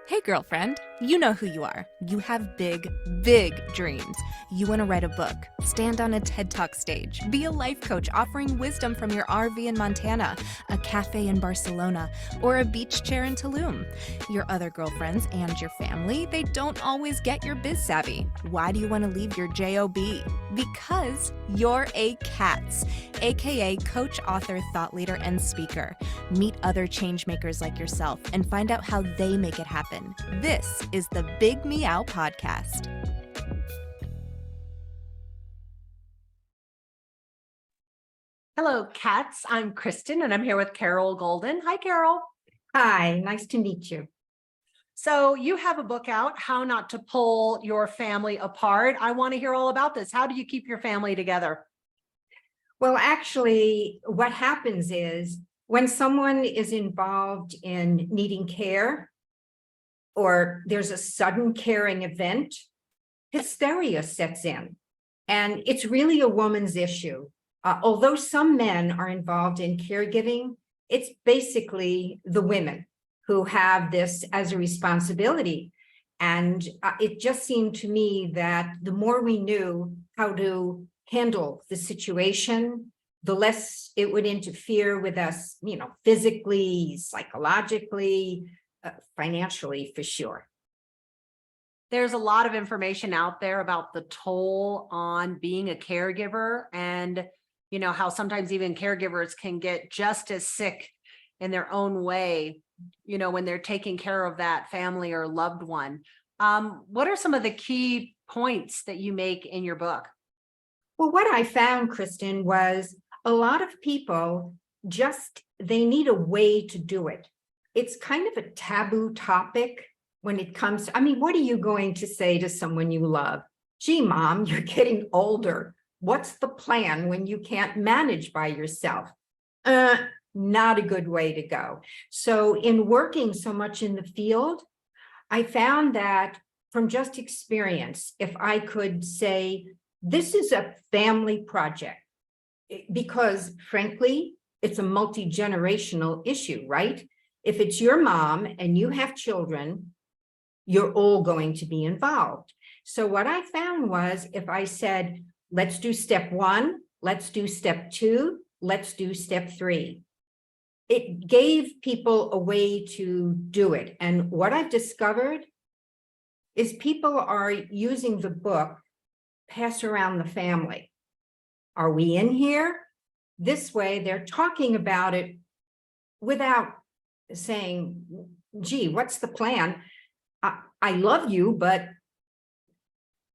Hey, girlfriend, you know who you are. You have big, big dreams. You want to write a book, stand on a TED Talk stage, be a life coach offering wisdom from your RV in Montana, a cafe in Barcelona, or a beach chair in Tulum. Your other girlfriends and your family, they don't always get your biz savvy. Why do you want to leave your JOB? Because you're a C.A.T.S, aka coach, author, thought leader, and speaker. Meet other change makers like yourself and find out how they make it happen. This is the Big Meow podcast. Hello, cats. I'm Kristen, and I'm here with Caroll Golden. Hi, Caroll. Hi, nice to meet you. So you have a book out, How Not to Pull Your Family Apart. I want to hear all about this. How do you keep your family together? Well, actually, what happens is when someone is involved in needing care or there's a sudden caring event, hysteria sets in. And it's really a woman's issue. Although some men are involved in caregiving, it's basically the women who have this as a responsibility. And it just seemed to me that the more we knew how to handle the situation, the less it would interfere with us, physically, psychologically, financially, for sure. There's a lot of information out there about the toll on being a caregiver and, how sometimes even caregivers can get just as sick in their own way, when they're taking care of that family or loved one. What are some of the key points that you make in your book? Well, what I found, Kristen, was a lot of people they need a way to do it. It's kind of a taboo topic when it comes to, what are you going to say to someone you love? Gee, mom, you're getting older. What's the plan when you can't manage by yourself? Not a good way to go. So in working so much in the field, I found that from just experience, if I could say, this is a family project, because frankly, it's a multi-generational issue, right? If it's your mom and you have children, you're all going to be involved. So what I found was if I said, let's do step 1, let's do step 2, let's do step 3. It gave people a way to do it. And what I've discovered is people are using the book, pass around the family. Are we in here? This way, they're talking about it without saying, gee, what's the plan? I love you, but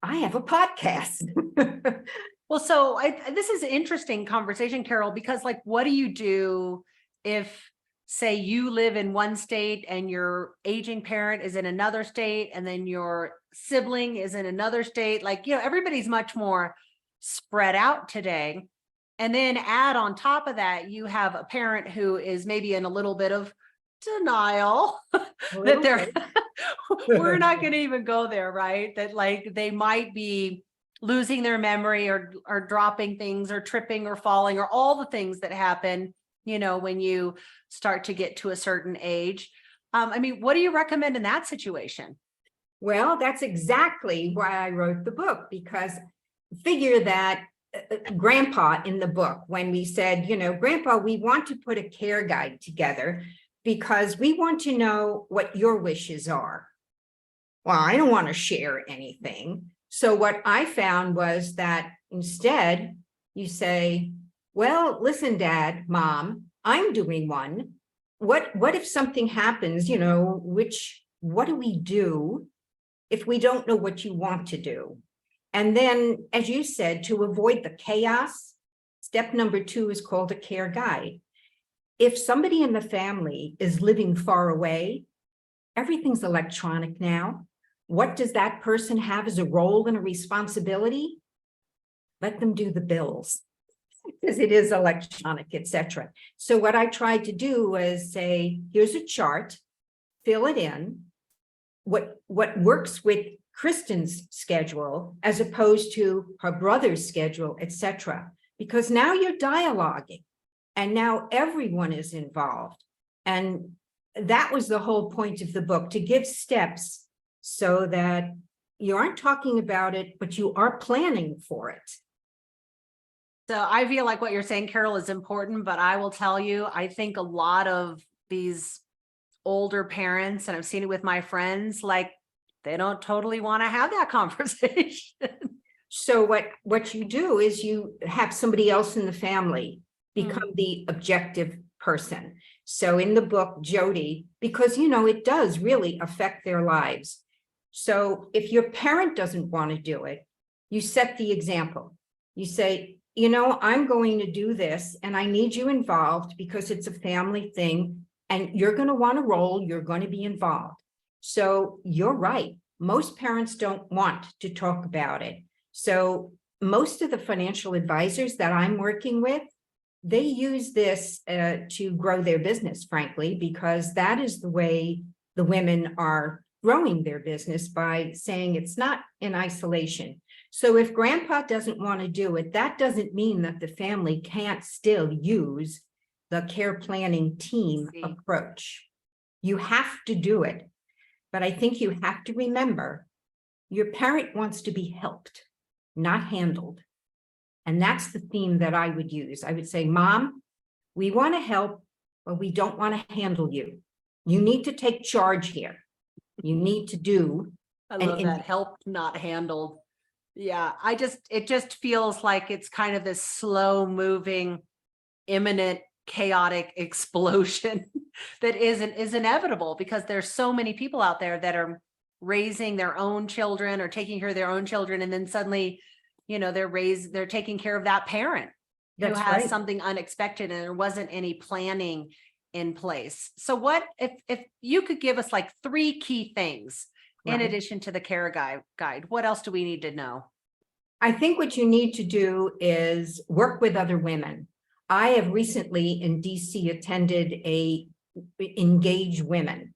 I have a podcast. Well, so this is an interesting conversation, Caroll, because what do you do if, say, you live in one state and your aging parent is in another state, and then your sibling is in another state? Everybody's much more spread out today. And then add on top of that, you have a parent who is maybe in a little bit of denial that they're, we're not going to even go there, right? That they might be losing their memory or dropping things or tripping or falling or all the things that happen, when you start to get to a certain age. What do you recommend in that situation? Well, that's exactly why I wrote the book, because figure that Grandpa in the book, when we said, Grandpa, we want to put a care guide together because we want to know what your wishes are. Well, I don't want to share anything. So what I found was that instead you say, well, listen, Dad, Mom, I'm doing one. What if something happens, what do we do if we don't know what you want to do? And then, as you said, to avoid the chaos, step number 2 is called a care guide. If somebody in the family is living far away, everything's electronic now. What does that person have as a role and a responsibility? Let them do the bills, because it is electronic, etc. So what I tried to do was say, here's a chart, fill it in. What works with Kristen's schedule as opposed to her brother's schedule, etc. Because now you're dialoguing and now everyone is involved. And that was the whole point of the book, to give steps so that you aren't talking about it, but you are planning for it. So I feel like what you're saying, Caroll, is important, but I will tell you, I think a lot of these older parents, and I've seen it with my friends, like they don't totally want to have that conversation. So what you do is you have somebody else in the family become the objective person. So in the book, Jody, because, you know, it does really affect their lives. So if your parent doesn't want to do it, you set the example. You say, you know, I'm going to do this and I need you involved because it's a family thing and you're going to want to roll, you're going to be involved. So you're right. Most parents don't want to talk about it. So most of the financial advisors that I'm working with, they use this to grow their business, frankly, because that is the way the women are growing their business, by saying it's not in isolation. So if grandpa doesn't want to do it, that doesn't mean that the family can't still use the care planning team approach. You have to do it. But I think you have to remember, your parent wants to be helped, not handled. And that's the theme that I would use. I would say, Mom, we want to help, but we don't want to handle you. You need to take charge here. You need to do. I love that, helped, not handled. Yeah, it just feels like it's kind of this slow moving, imminent, chaotic explosion that is inevitable, because there's so many people out there that are raising their own children or taking care of their own children, and then suddenly, you know, they're taking care of that parent who has something unexpected and there wasn't any planning in place. So what if you could give us like 3 key things in addition to the care guide, what else do we need to know? I think what you need to do is work with other women. I have recently in DC attended a Engage Women.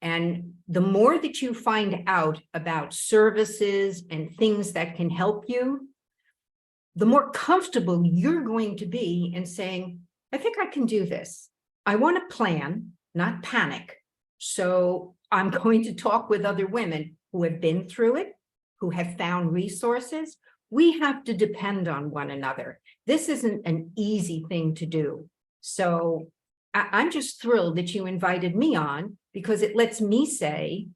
And the more that you find out about services and things that can help you, the more comfortable you're going to be in saying, I think I can do this. I want to plan, not panic. So I'm going to talk with other women who have been through it, who have found resources. We have to depend on one another. This isn't an easy thing to do. So I'm just thrilled that you invited me on, because it lets me say,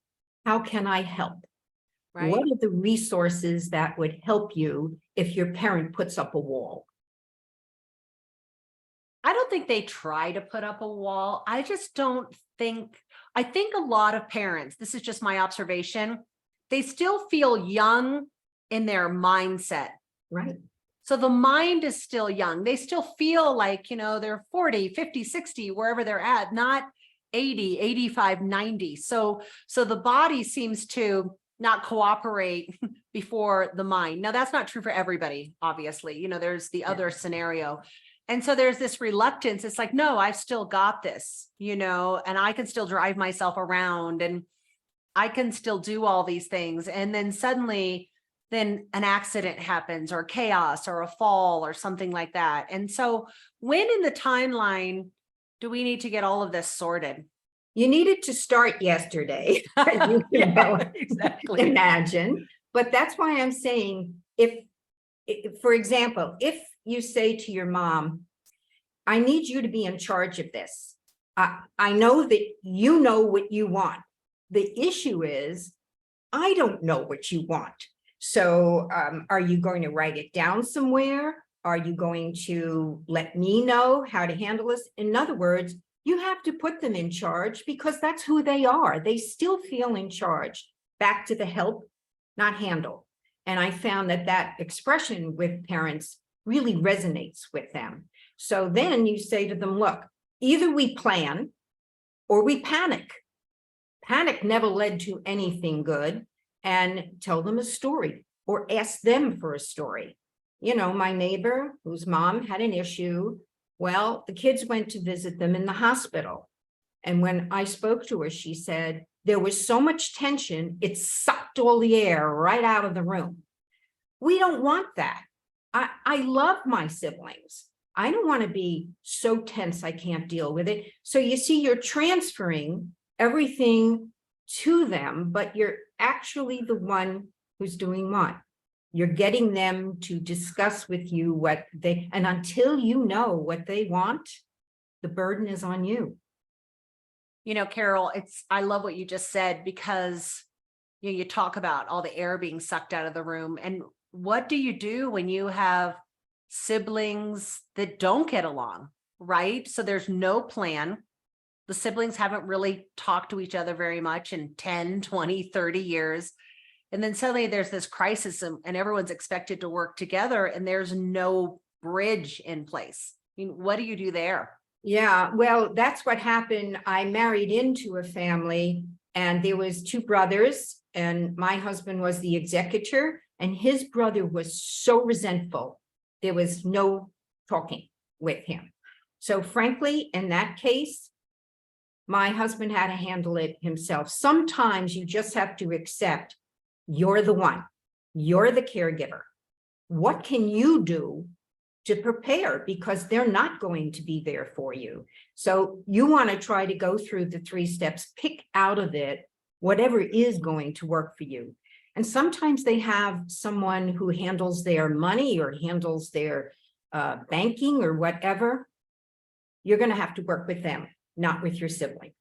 how can I help? Right. What are the resources that would help you if your parent puts up a wall? I don't think they try to put up a wall. I think a lot of parents, this is just my observation, they still feel young in their mindset. Right. So the mind is still young. They still feel like, you know, they're 40, 50, 60, wherever they're at, not 80, 85, 90. So the body seems to not cooperate before the mind. Now, that's not true for everybody, obviously. You know, there's the other scenario. And so there's this reluctance. It's like, no, I've still got this, you know, and I can still drive myself around and I can still do all these things. And then suddenly, then an accident happens, or chaos, or a fall, or something like that. And so when in the timeline do we need to get all of this sorted? You needed to start yesterday. Exactly. Imagine. But that's why I'm saying, if, for example, if you say to your mom, I need you to be in charge of this. I know that you know what you want. The issue is, I don't know what you want. So are you going to write it down somewhere? Are you going to let me know how to handle this? In other words, you have to put them in charge, because that's who they are. They still feel in charge. Back to the help, not handle. And I found that that expression with parents really resonates with them. So then you say to them, look, either we plan or we panic. Panic never led to anything good. And tell them a story or ask them for a story. You know, my neighbor whose mom had an issue, well, the kids went to visit them in the hospital. And when I spoke to her, she said, there was so much tension, it sucked all the air right out of the room. We don't want that. I love my siblings, I don't want to be so tense I can't deal with it. So you see, you're transferring everything to them, but you're actually the one who's doing what? You're getting them to discuss with you what they, and until you know what they want, the burden is on you. You know, Caroll, I love what you just said, because you talk about all the air being sucked out of the room. And what do you do when you have siblings that don't get along, right? So there's no plan. The siblings haven't really talked to each other very much in 10, 20, 30 years. And then suddenly there's this crisis and everyone's expected to work together and there's no bridge in place. I mean, what do you do there? Yeah, well, that's what happened. I married into a family and there was two brothers and my husband was the executor and his brother was so resentful. There was no talking with him. So frankly, in that case, my husband had to handle it himself. Sometimes you just have to accept you're the one, you're the caregiver. What can you do to prepare? Because they're not going to be there for you. So you want to try to go through the 3 steps, pick out of it whatever is going to work for you. And sometimes they have someone who handles their money or handles their banking or whatever. You're going to have to work with them, not with your sibling.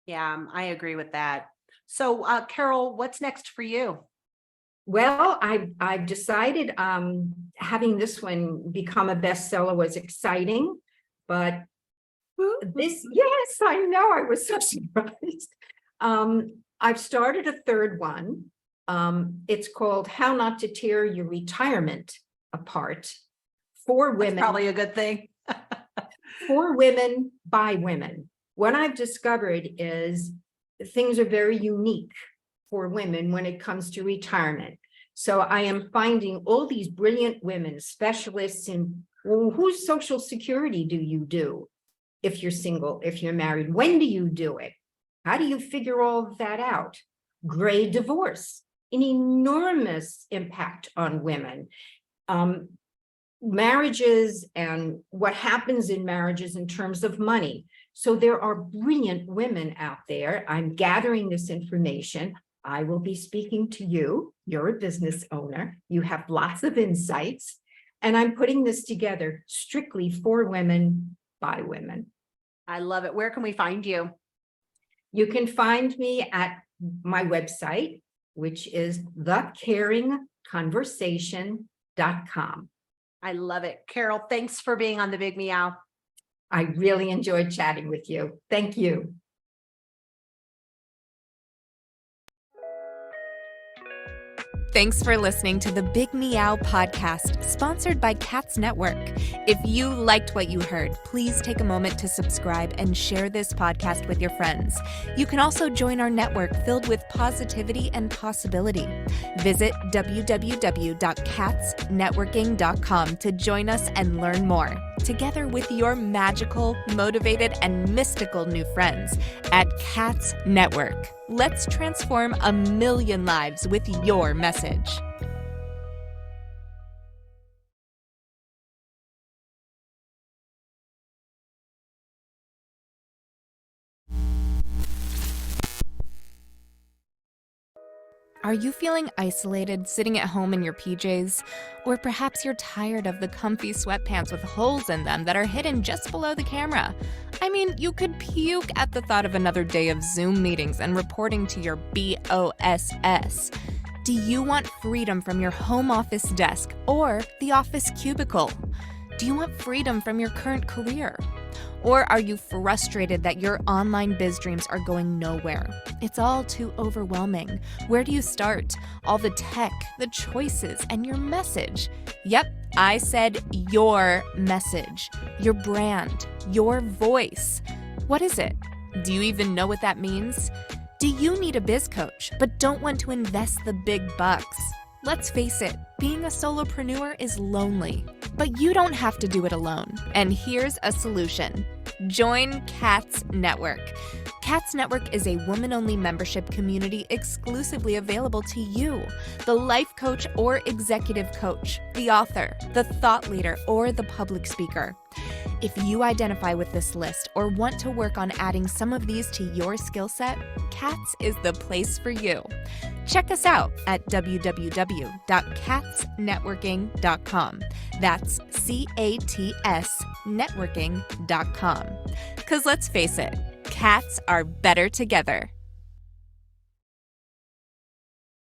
Yeah, I agree with that. So Caroll, what's next for you? Well, I've decided having this one become a bestseller was exciting, but this, yes, I know, I was so surprised. I've started a 3rd one. It's called How Not to Tear Your Retirement Apart for women. That's probably a good thing. For women, by women. What I've discovered is things are very unique for women when it comes to retirement. So I am finding all these brilliant women, specialists in, well, whose Social Security do you do? If you're single, if you're married, when do you do it? How do you figure all of that out? Gray divorce, an enormous impact on women. Marriages and what happens in marriages in terms of money. So there are brilliant women out there. I'm gathering this information. I will be speaking to you. You're a business owner. You have lots of insights. And I'm putting this together strictly for women, by women. I love it. Where can we find you? You can find me at my website, which is thecaringconversation.com. I love it. Caroll, thanks for being on the Big Meow. I really enjoyed chatting with you. Thank you. Thanks for listening to the Big Meow podcast, sponsored by C.A.T.S Network. If you liked what you heard, please take a moment to subscribe and share this podcast with your friends. You can also join our network filled with positivity and possibility. Visit www.catsnetworking.com to join us and learn more, together with your magical, motivated, and mystical new friends at C.A.T.S Network. Let's transform 1 million lives with your message. Are you feeling isolated sitting at home in your PJs? Or perhaps you're tired of the comfy sweatpants with holes in them that are hidden just below the camera? I mean, you could puke at the thought of another day of Zoom meetings and reporting to your BOSS. Do you want freedom from your home office desk or the office cubicle? Do you want freedom from your current career? Or are you frustrated that your online biz dreams are going nowhere? It's all too overwhelming. Where do you start? All the tech, the choices, and your message. Yep, I said your message, your brand, your voice. What is it? Do you even know what that means? Do you need a biz coach but don't want to invest the big bucks? Let's face it, being a solopreneur is lonely, but you don't have to do it alone. And here's a solution. Join C.A.T.S Network. C.A.T.S Network is a woman-only membership community exclusively available to you, the life coach or executive coach, the author, the thought leader, or the public speaker. If you identify with this list or want to work on adding some of these to your skill set, C.A.T.S is the place for you. Check us out at www.catsnetworking.com. That's C-A-T-S networking.com. Because let's face it, cats are better together.